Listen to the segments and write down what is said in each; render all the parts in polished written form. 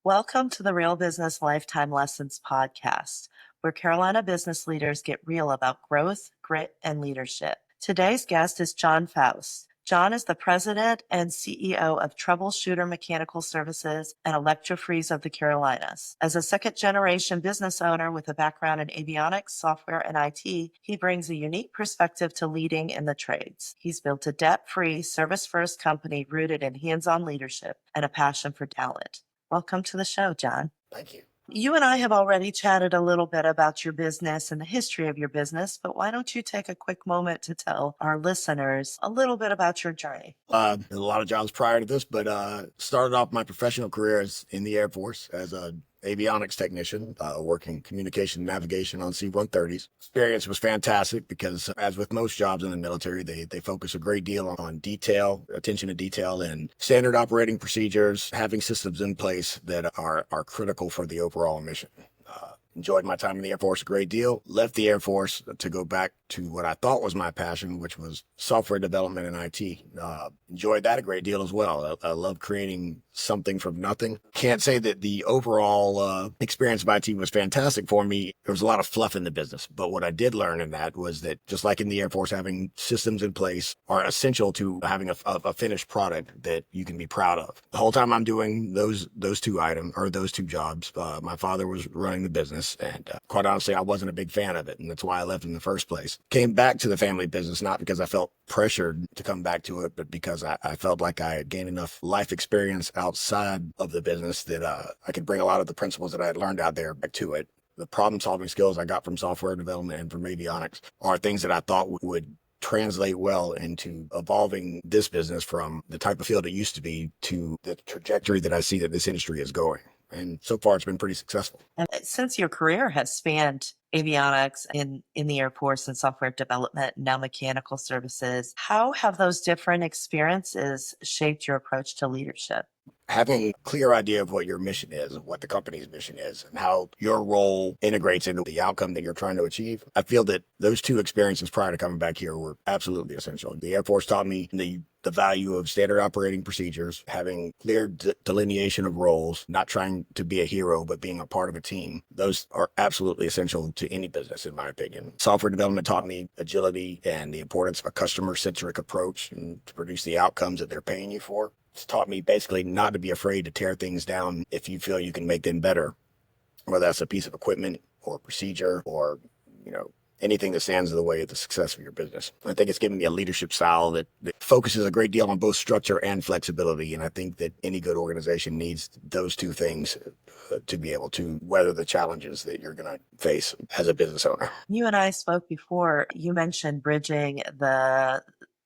Welcome to the Real Business Lifetime Lessons podcast, where Carolina business leaders get real about growth, grit, and leadership. Today's guest is John Faust. John is the president and CEO of Troubleshooter Mechanical Services and Electro of the Carolinas. As a second-generation business owner with a background in avionics, software, and IT, he brings a unique perspective to leading in the trades. He's built a debt-free, service-first company rooted in hands-on leadership and a passion for talent. Welcome to the show, John. Thank you. You and I have already chatted a little bit about your business and the history of your business, but why don't you take a quick moment to tell our listeners a little bit about your journey? A lot of jobs prior to this, but started off my professional career in the Air Force as a avionics technician, working communication and navigation on C-130s. Experience was fantastic because, as with most jobs in the military, they focus a great deal on detail, attention to detail, and standard operating procedures, having systems in place that are critical for the overall mission. Enjoyed my time in the Air Force a great deal. Left the Air Force to go back to what I thought was my passion, which was software development and IT. Enjoyed that a great deal as well. I love creating something from nothing. Can't say that the overall experience of IT was fantastic for me. There was a lot of fluff in the business, but what I did learn in that was that just like in the Air Force, having systems in place are essential to having a finished product that you can be proud of. The whole time I'm doing those two jobs, my father was running the business, and quite honestly, I wasn't a big fan of it, and that's why I left in the first place. Came back to the family business, not because I felt pressured to come back to it, but because I felt like I had gained enough life experience outside of the business that I could bring a lot of the principles that I had learned out there back to it. The problem-solving skills I got from software development and from avionics are things that I thought would translate well into evolving this business from the type of field it used to be to the trajectory that I see that this industry is going. And so far, it's been pretty successful. And since your career has spanned avionics in the Air Force and software development, now mechanical services, how have those different experiences shaped your approach to leadership? Having a clear idea of what your mission is, what the company's mission is, and how your role integrates into the outcome that you're trying to achieve. I feel that those two experiences prior to coming back here were absolutely essential. The Air Force taught me the value of standard operating procedures, having clear delineation of roles, not trying to be a hero, but being a part of a team. Those are absolutely essential to any business, in my opinion. Software development taught me agility and the importance of a customer-centric approach and to produce the outcomes that they're paying you for. It's taught me basically not to be afraid to tear things down if you feel you can make them better, whether that's a piece of equipment or a procedure or, anything that stands in the way of the success of your business. I think it's given me a leadership style that focuses a great deal on both structure and flexibility. And I think that any good organization needs those two things to be able to weather the challenges that you're going to face as a business owner. You and I spoke before. You mentioned bridging the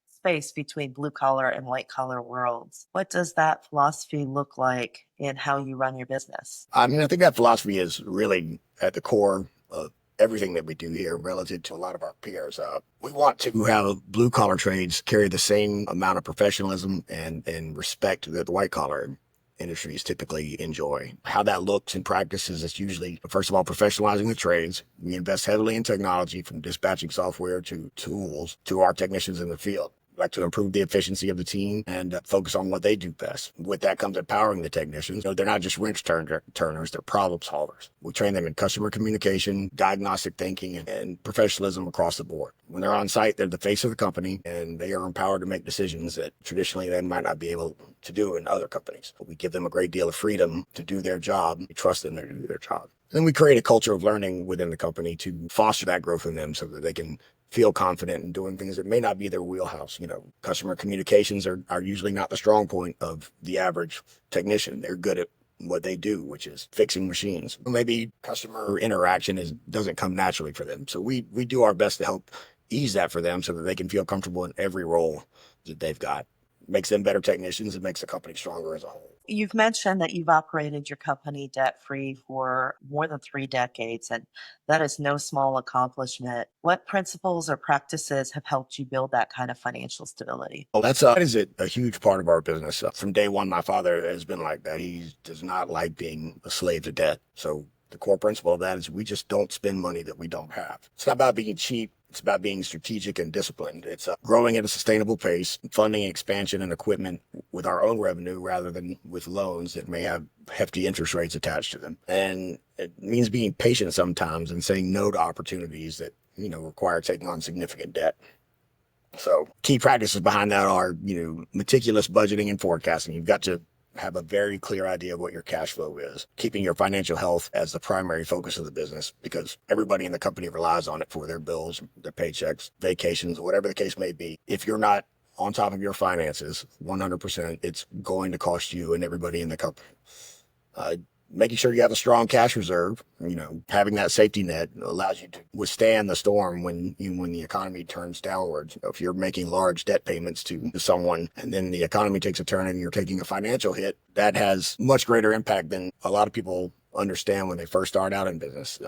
space between blue collar and white collar worlds. What does that philosophy look like in how you run your business? I think that philosophy is really at the core of everything that we do here relative to a lot of our peers. We want to have blue collar trades carry the same amount of professionalism and respect that the white collar industries typically enjoy. How that looks in practice is it's usually, first of all, professionalizing the trades. We invest heavily in technology, from dispatching software to tools to our technicians in the field. Like to improve the efficiency of the team and focus on what they do best. With that comes empowering the technicians. They're not just wrench turners, they're problem solvers. We train them in customer communication, diagnostic thinking, and professionalism across the board. When they're on site, they're the face of the company, and they are empowered to make decisions that traditionally they might not be able to do in other companies. We give them a great deal of freedom to do their job. We trust them to do their job. Then we create a culture of learning within the company to foster that growth in them so that they can feel confident in doing things that may not be their wheelhouse. Customer communications are usually not the strong point of the average technician. They're good at what they do, which is fixing machines. Maybe customer interaction doesn't come naturally for them. So we do our best to help ease that for them so that they can feel comfortable in every role that they've got. It makes them better technicians. It makes the company stronger as a whole. You've mentioned that you've operated your company debt-free for more than 3 decades, and that is no small accomplishment. What principles or practices have helped you build that kind of financial stability? Well, that is a huge part of our business. From day one, my father has been like that. He does not like being a slave to debt. So the core principle of that is we just don't spend money that we don't have. It's not about being cheap. It's about being strategic and disciplined. It's growing at a sustainable pace, funding expansion and equipment with our own revenue rather than with loans that may have hefty interest rates attached to them. And it means being patient sometimes and saying no to opportunities that, require taking on significant debt. So key practices behind that are, meticulous budgeting and forecasting. You've got to have a very clear idea of what your cash flow is, keeping your financial health as the primary focus of the business, because everybody in the company relies on it for their bills, their paychecks, vacations, whatever the case may be. If you're not on top of your finances 100%, it's going to cost you and everybody in the company. Making sure you have a strong cash reserve, having that safety net allows you to withstand the storm when the economy turns downwards. If you're making large debt payments to someone and then the economy takes a turn and you're taking a financial hit, that has much greater impact than a lot of people understand when they first start out in business.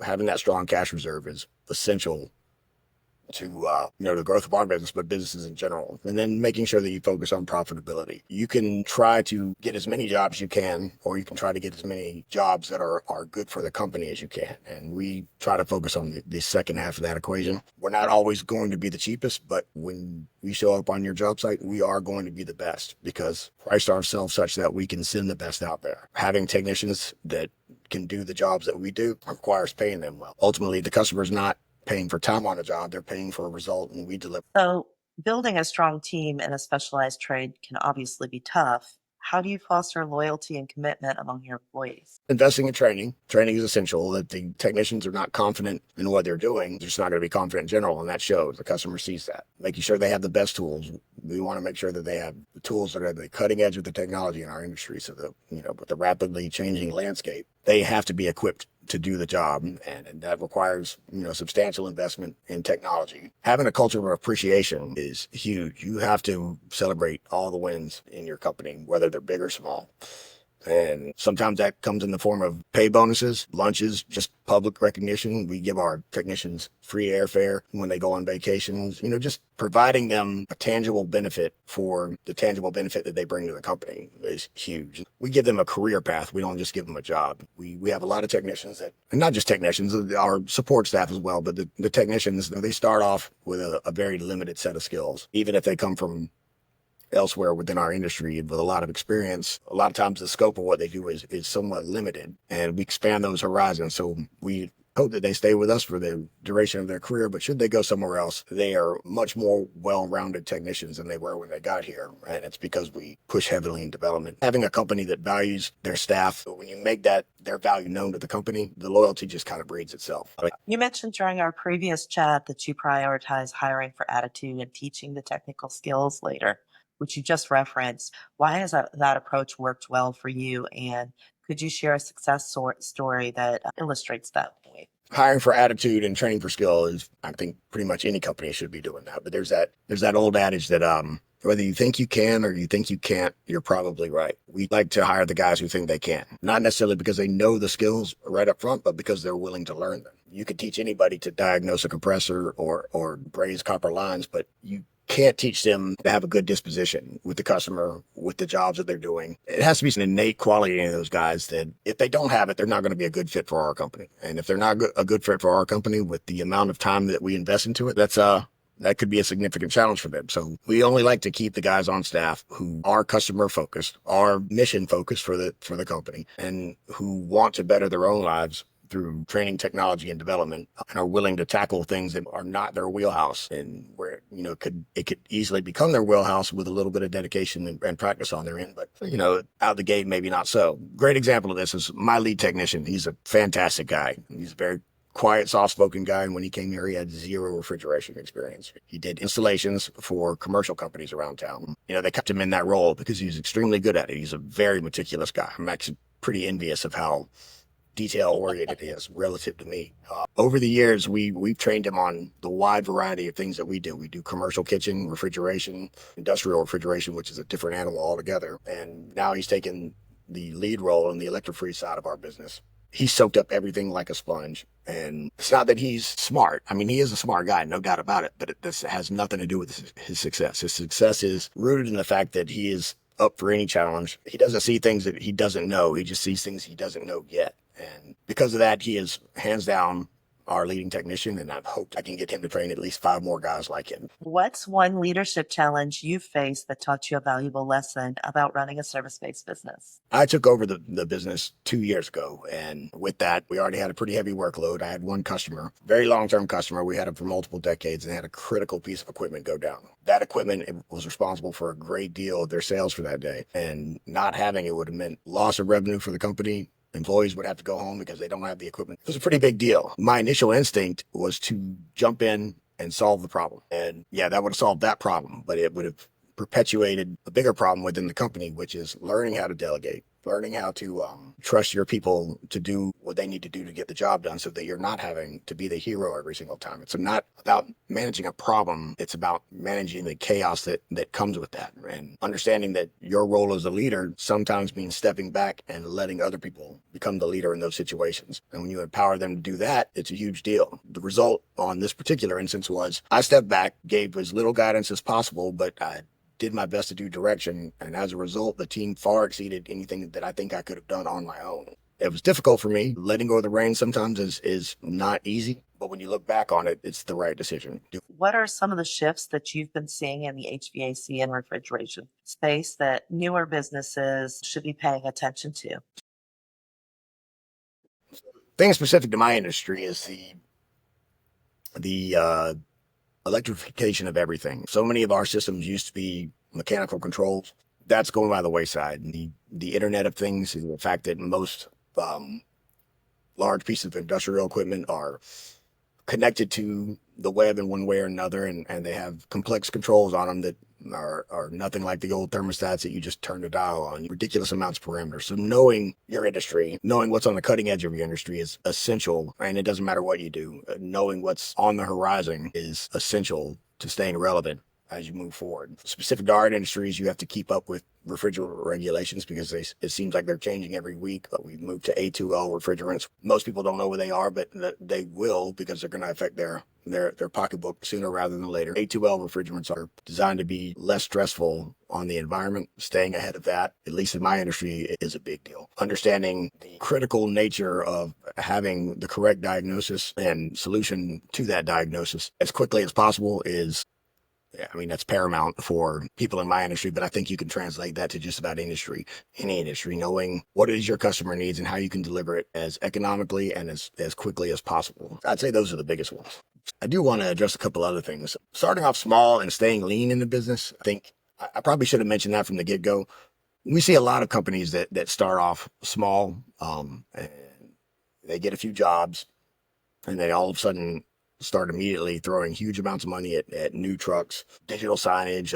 Having that strong cash reserve is essential to the growth of our business, but businesses in general. And then making sure that you focus on profitability. You can try to get as many jobs as you can, or you can try to get as many jobs that are good for the company as you can. And we try to focus on the second half of that equation. We're not always going to be the cheapest, but when we show up on your job site, we are going to be the best because priced ourselves such that we can send the best out there. Having technicians that can do the jobs that we do requires paying them well. Ultimately, the customer's not paying for time on a job, they're paying for a result, and we deliver. So, building a strong team in a specialized trade can obviously be tough. How do you foster loyalty and commitment among your employees? Investing in training. Training is essential. If the technicians are not confident in what they're doing, they're just not going to be confident in general, and that shows. The customer sees that. Making sure they have the best tools. We want to make sure that they have the tools that are the cutting edge of the technology in our industry. So that, with the rapidly changing landscape, they have to be equipped to do the job, and that requires substantial investment in technology. Having a culture of appreciation is huge. You have to celebrate all the wins in your company, whether they're big or small. And sometimes that comes in the form of pay bonuses, lunches, just public recognition. We give our technicians free airfare when they go on vacations, just providing them a tangible benefit for the tangible benefit that they bring to the company is huge. We give them a career path. We don't just give them a job. We have a lot of technicians and not just technicians, our support staff as well, but the technicians, they start off with a very limited set of skills. Even if they come from elsewhere within our industry with a lot of experience, a lot of times the scope of what they do is somewhat limited, and we expand those horizons. So we hope that they stay with us for the duration of their career, but should they go somewhere else, they are much more well-rounded technicians than they were when they got here. And it's because we push heavily in development. Having a company that values their staff, when you make that their value known to the company, the loyalty just kind of breeds itself. You mentioned during our previous chat that you prioritize hiring for attitude and teaching the technical skills later, which you just referenced. Why has that approach worked well for you? And could you share a success story that illustrates that point? Hiring for attitude and training for skill is, I think, pretty much any company should be doing that. But there's that old adage that whether you think you can or you think you can't, you're probably right. We like to hire the guys who think they can, not necessarily because they know the skills right up front, but because they're willing to learn them. You could teach anybody to diagnose a compressor or braze copper lines, but you can't teach them to have a good disposition with the customer, with the jobs that they're doing. It has to be an innate quality in those guys that if they don't have it, they're not going to be a good fit for our company. And if they're not a good fit for our company with the amount of time that we invest into it, that could be a significant challenge for them. So we only like to keep the guys on staff who are customer focused, are mission focused for the company, and who want to better their own lives through training, technology, and development, and are willing to tackle things that are not their wheelhouse, and where it could easily become their wheelhouse with a little bit of dedication and practice on their end. But out the gate, maybe not so. Great example of this is my lead technician. He's a fantastic guy. He's a very quiet, soft-spoken guy, and when he came here, he had zero refrigeration experience. He did installations for commercial companies around town. They kept him in that role because he was extremely good at it. He's a very meticulous guy. I'm actually pretty envious of how detail-oriented he is relative to me. Over the years, we've trained him on the wide variety of things that we do. We do commercial kitchen, refrigeration, industrial refrigeration, which is a different animal altogether. And now he's taken the lead role in the electro-free side of our business. He soaked up everything like a sponge. And it's not that he's smart. I mean, he is a smart guy, no doubt about it, but this has nothing to do with his success. His success is rooted in the fact that he is up for any challenge. He doesn't see things that he doesn't know. He just sees things he doesn't know yet. And because of that, he is hands down our leading technician, and I've hoped I can get him to train at least 5 more guys like him. What's one leadership challenge you've faced that taught you a valuable lesson about running a service-based business? I took over the business 2 years ago, and with that, we already had a pretty heavy workload. I had one customer, very long-term customer. We had him for multiple decades and had a critical piece of equipment go down. That equipment was responsible for a great deal of their sales for that day, and not having it would have meant loss of revenue for the company. Employees would have to go home because they don't have the equipment. It was a pretty big deal. My initial instinct was to jump in and solve the problem. And yeah, that would have solved that problem, but it would have perpetuated a bigger problem within the company, which is learning how to delegate, learning how to trust your people to do what they need to do to get the job done so that you're not having to be the hero every single time. It's not about managing a problem. It's about managing the chaos that comes with that, and understanding that your role as a leader sometimes means stepping back and letting other people become the leader in those situations. And when you empower them to do that, it's a huge deal. The result on this particular instance was I stepped back, gave as little guidance as possible, but I did my best to do direction, and as a result, the team far exceeded anything that I think I could have done on my own. It was difficult for me. Letting go of the reins sometimes is not easy, but when you look back on it, it's the right decision. What are some of the shifts that you've been seeing in the HVAC and refrigeration space that newer businesses should be paying attention to? Thing specific to my industry is the electrification of everything. So many of our systems used to be mechanical controls. That's going by the wayside. The Internet of Things, the fact that most large pieces of industrial equipment are connected to the web in one way or another, and they have complex controls on them that are nothing like the old thermostats that you just turn the dial on, ridiculous amounts of parameters. So knowing your industry, knowing what's on the cutting edge of your industry is essential, and it doesn't matter what you do. Knowing what's on the horizon is essential to staying relevant as you move forward. Specific to our industries, you have to keep up with refrigerant regulations because it seems like they're changing every week. But we've moved to A2L refrigerants. Most people don't know what they are, but they will, because they're going to affect their pocketbook sooner rather than later. A2L refrigerants are designed to be less stressful on the environment. Staying ahead of that, at least in my industry, is a big deal. Understanding the critical nature of having the correct diagnosis and solution to that diagnosis as quickly as possible is, I mean, that's paramount for people in my industry, but I think you can translate that to just about any industry, knowing what it is your customer needs and how you can deliver it as economically and as quickly as possible. I'd say those are the biggest ones. I do want to address a couple other things. Starting off small and staying lean in the business, I think I probably should have mentioned that from the get-go. We see a lot of companies that start off small, and they get a few jobs, and they all of a sudden start immediately throwing huge amounts of money at new trucks, digital signage,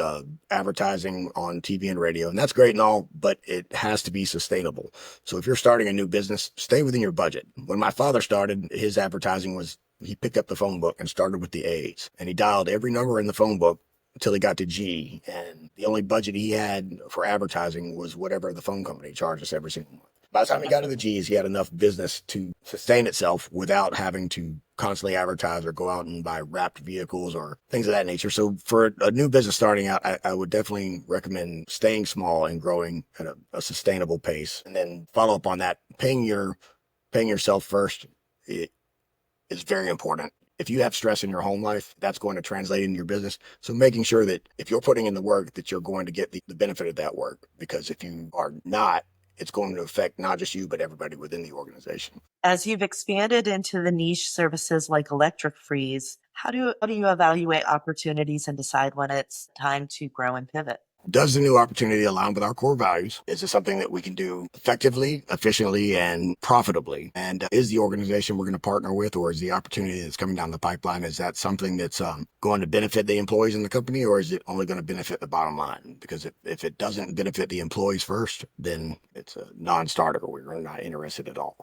advertising on TV and radio. And that's great and all, but it has to be sustainable. So if you're starting a new business, stay within your budget. When my father started, his advertising was, he picked up the phone book and started with the A's, and he dialed every number in the phone book until he got to G. And the only budget he had for advertising was whatever the phone company charged us every single month. By the time he got to the G's, he had enough business to sustain itself without having to constantly advertise or go out and buy wrapped vehicles or things of that nature. So for a new business starting out, I would definitely recommend staying small and growing at a sustainable pace. And then follow up on that, paying yourself first is very important. If you have stress in your home life, that's going to translate into your business. So making sure that if you're putting in the work, that you're going to get the benefit of that work. Because if you are not, it's going to affect not just you, but everybody within the organization. As you've expanded into the niche services like electric freeze, how do you evaluate opportunities and decide when it's time to grow and pivot? Does the new opportunity align with our core values? Is it something that we can do effectively, efficiently, and profitably? And is the organization we're going to partner with, or is the opportunity that's coming down the pipeline, is that something that's going to benefit the employees in the company, or is it only going to benefit the bottom line? Because if it doesn't benefit the employees first, then it's a non-starter. We're not interested at all.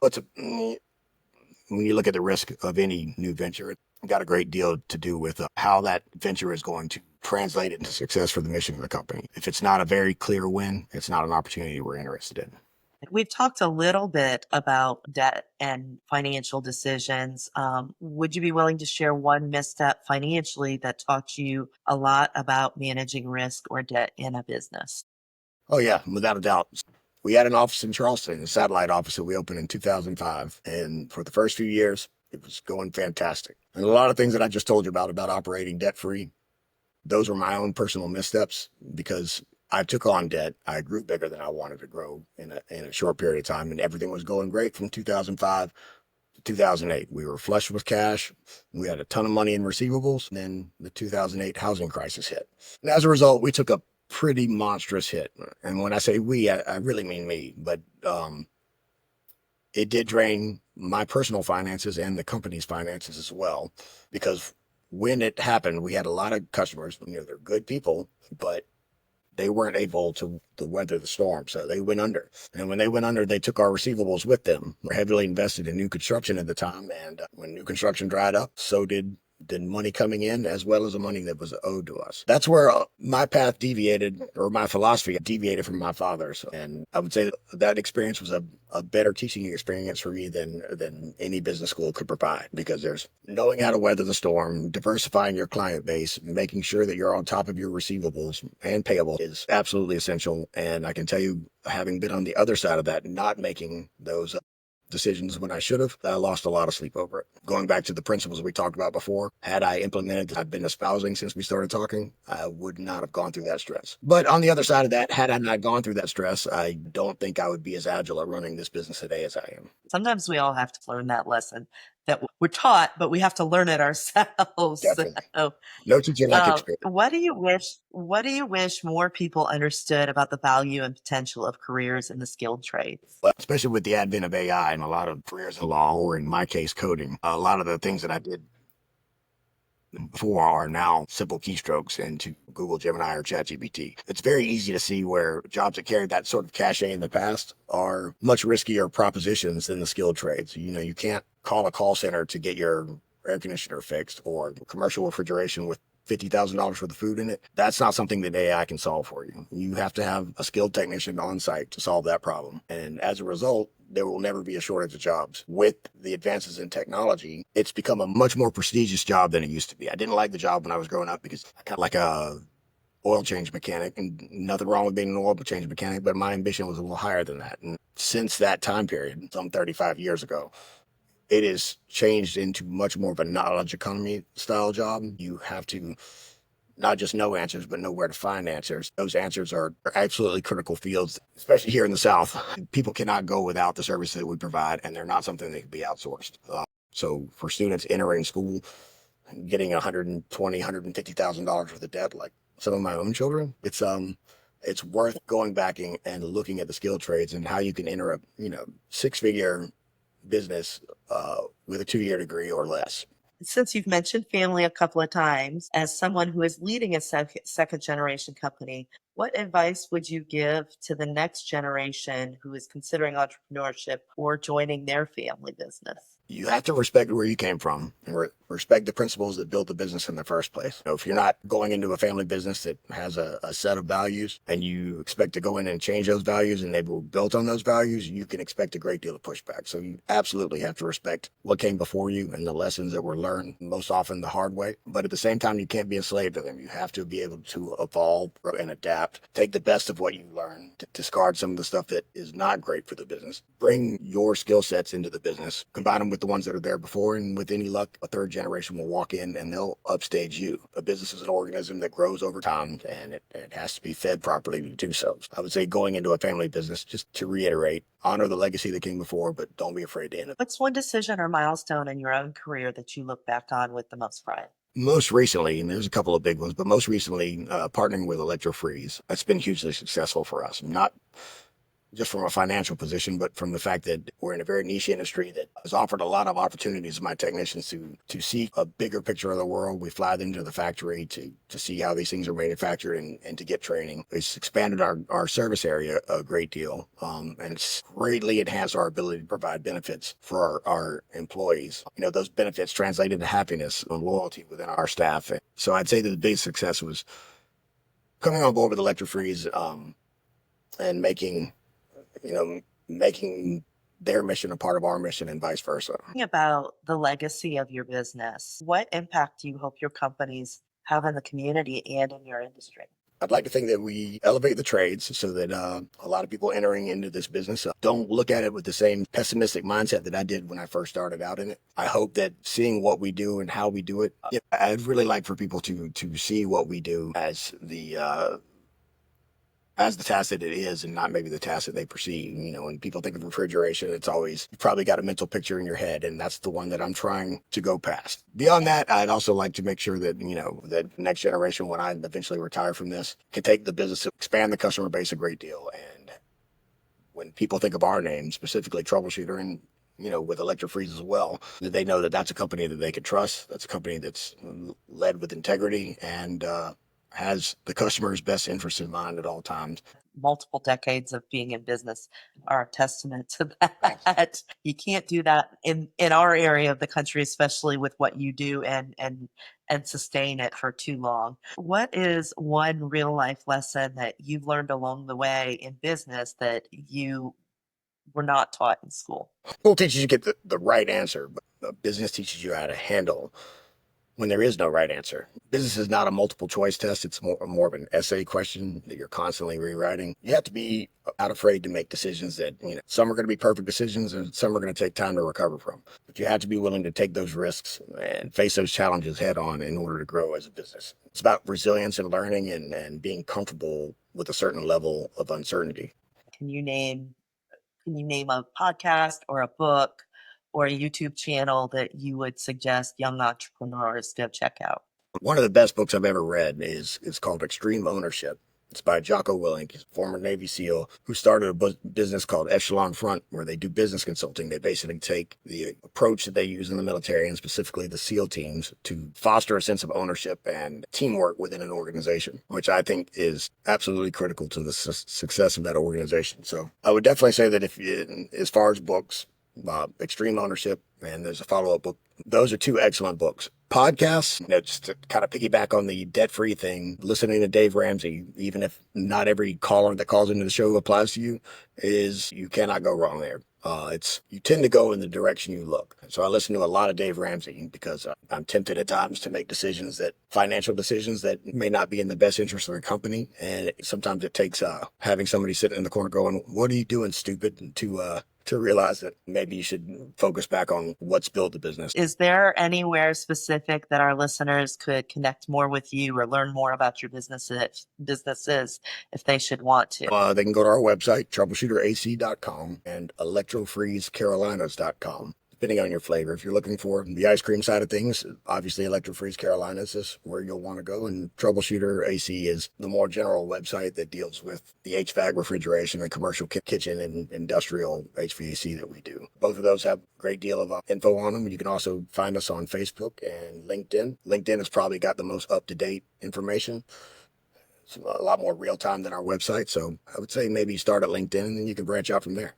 When you look at the risk of any new venture, it's got a great deal to do with how that venture is going to translate into success for the mission of the company. If it's not a very clear win, it's not an opportunity we're interested in. We've talked a little bit about debt and financial decisions. Would you be willing to share one misstep financially that taught you a lot about managing risk or debt in a business? Oh yeah, without a doubt. We had an office in Charleston, a satellite office that we opened in 2005. And for the first few years, It was going fantastic. And a lot of things that I just told you about operating debt free, those were my own personal missteps because I took on debt. I grew bigger than I wanted to grow in a short period of time, and everything was going great from 2005 to 2008. We were flush with cash. We had a ton of money in receivables. And then the 2008 housing crisis hit. And as a result, we took a pretty monstrous hit. And when I say we, I really mean me. But it did drain my personal finances and the company's finances as well, because when it happened, we had a lot of customers. They're good people, but they weren't able to weather the storm, so they went under. And when they went under, they took our receivables with them. We're heavily invested in new construction at the time, and when new construction dried up, so did money coming in as well as the money that was owed to us. That's where my path deviated, or my philosophy deviated from my father's. And I would say that experience was a better teaching experience for me than any business school could provide, because there's knowing how to weather the storm, diversifying your client base, making sure that you're on top of your receivables and payable is absolutely essential. And I can tell you, having been on the other side of that, not making those decisions when I should have, I lost a lot of sleep over it. Going back to the principles we talked about before, had I implemented, I've been espousing since we started talking, I would not have gone through that stress. But on the other side of that, had I not gone through that stress, I don't think I would be as agile at running this business today as I am. Sometimes we all have to learn that lesson that we're taught, but we have to learn it ourselves. Definitely. So, No teacher like experience. what do you wish more people understood about the value and potential of careers in the skilled trades? Well, especially with the advent of AI and a lot of careers in law, or in my case, coding, a lot of the things that I did before are now simple keystrokes into Google Gemini or ChatGPT. It's very easy to see where jobs that carried that sort of cachet in the past are much riskier propositions than the skilled trades. You can't call a call center to get your air conditioner fixed, or commercial refrigeration with $50,000 worth of food in it. That's not something that AI can solve for you. You have to have a skilled technician on site to solve that problem. And as a result, there will never be a shortage of jobs. With the advances in technology, it's become a much more prestigious job than it used to be. I didn't like the job when I was growing up because I kind of like a oil change mechanic, and nothing wrong with being an oil change mechanic, but my ambition was a little higher than that. And since that time period, some 35 years ago, it is changed into much more of a knowledge economy style job. You have to not just know answers, but know where to find answers. Those answers are absolutely critical fields, especially here in the South. People cannot go without the services that we provide, and they're not something that can be outsourced. So for students entering school, getting $120,000, $150,000 worth of debt, like some of my own children, it's worth going back and looking at the skilled trades and how you can enter a six-figure business with a 2-year degree or less. Since you've mentioned family a couple of times, as someone who is leading a second generation company, what advice would you give to the next generation who is considering entrepreneurship or joining their family business? You have to respect where you came from and respect the principles that built the business in the first place. If you're not going into a family business that has a set of values and you expect to go in and change those values and they were built on those values, you can expect a great deal of pushback. So you absolutely have to respect what came before you and the lessons that were learned, most often the hard way. But at the same time, you can't be a slave to them. You have to be able to evolve and adapt, take the best of what you learn, to discard some of the stuff that is not great for the business, bring your skill sets into the business, combine them with the ones that are there before, and with any luck, a third generation will walk in and they'll upstage you. A business is an organism that grows over time, and it has to be fed properly to do so. I would say going into a family business, just to reiterate, honor the legacy that came before, but don't be afraid to end it. What's one decision or milestone in your own career that you look back on with the most pride? Most recently, and there's a couple of big ones, but most recently, partnering with Electro, that's been hugely successful for us. Not just from a financial position, but from the fact that we're in a very niche industry that has offered a lot of opportunities to my technicians to see a bigger picture of the world. We fly them to the factory to see how these things are manufactured and to get training. It's expanded our service area a great deal, and it's greatly enhanced our ability to provide benefits for our employees. Those benefits translate into happiness and loyalty within our staff. So I'd say that the big success was coming on board with Electro and making their mission a part of our mission and vice versa. Thinking about the legacy of your business, what impact do you hope your companies have in the community and in your industry? I'd like to think that we elevate the trades so that a lot of people entering into this business don't look at it with the same pessimistic mindset that I did when I first started out in it. I hope that seeing what we do and how we do it, I'd really like for people to see what we do as the task that it is and not maybe the task that they perceive. You know, when people think of refrigeration, it's always, you've probably got a mental picture in your head, and that's the one that I'm trying to go past. Beyond that, I'd also like to make sure that, that next generation, when I eventually retire from this, can take the business to expand the customer base a great deal. And when people think of our name, specifically Troubleshooter, and with Electro as well, that they know that that's a company that they can trust. That's a company that's led with integrity and has the customer's best interest in mind at all times. Multiple decades of being in business are a testament to that. You can't do that in our area of the country, especially with what you do and sustain it for too long. What is one real life lesson that you've learned along the way in business that you were not taught in school? School teaches you to get the right answer, but business teaches you how to handle when there is no right answer. Business is not a multiple choice test. It's more of an essay question that you're constantly rewriting. You have to be not afraid to make decisions that, some are going to be perfect decisions and some are going to take time to recover from. But you have to be willing to take those risks and face those challenges head on in order to grow as a business. It's about resilience and learning and being comfortable with a certain level of uncertainty. Can you name a podcast or a book or a YouTube channel that you would suggest young entrepreneurs go check out? One of the best books I've ever read is called Extreme Ownership. It's by Jocko Willink, he's a former Navy SEAL who started a business called Echelon Front, where they do business consulting. They basically take the approach that they use in the military and specifically the SEAL teams to foster a sense of ownership and teamwork within an organization, which I think is absolutely critical to the success of that organization. So I would definitely say that as far as books, Extreme Ownership, and there's a follow-up book. Those are two excellent books. Podcasts, just to kind of piggyback on the debt-free thing, listening to Dave Ramsey, even if not every caller that calls into the show applies to you, you cannot go wrong there. You tend to go in the direction you look. So I listen to a lot of Dave Ramsey because I'm tempted at times to make financial decisions that may not be in the best interest of the company. And sometimes it takes having somebody sitting in the corner going, "What are you doing, stupid?" to realize that maybe you should focus back on what's built the business. Is there anywhere specific that our listeners could connect more with you or learn more about your businesses if they should want to? They can go to our website, troubleshooterac.com and electrofreezecarolinas.com. Depending on your flavor. If you're looking for the ice cream side of things, obviously Electro Freeze Carolinas is where you'll want to go, and Troubleshooter AC is the more general website that deals with the HVAC, refrigeration, and commercial kitchen and industrial HVAC that we do. Both of those have a great deal of info on them. You can also find us on Facebook and LinkedIn. LinkedIn has probably got the most up-to-date information. It's a lot more real-time than our website, so I would say maybe start at LinkedIn and then you can branch out from there.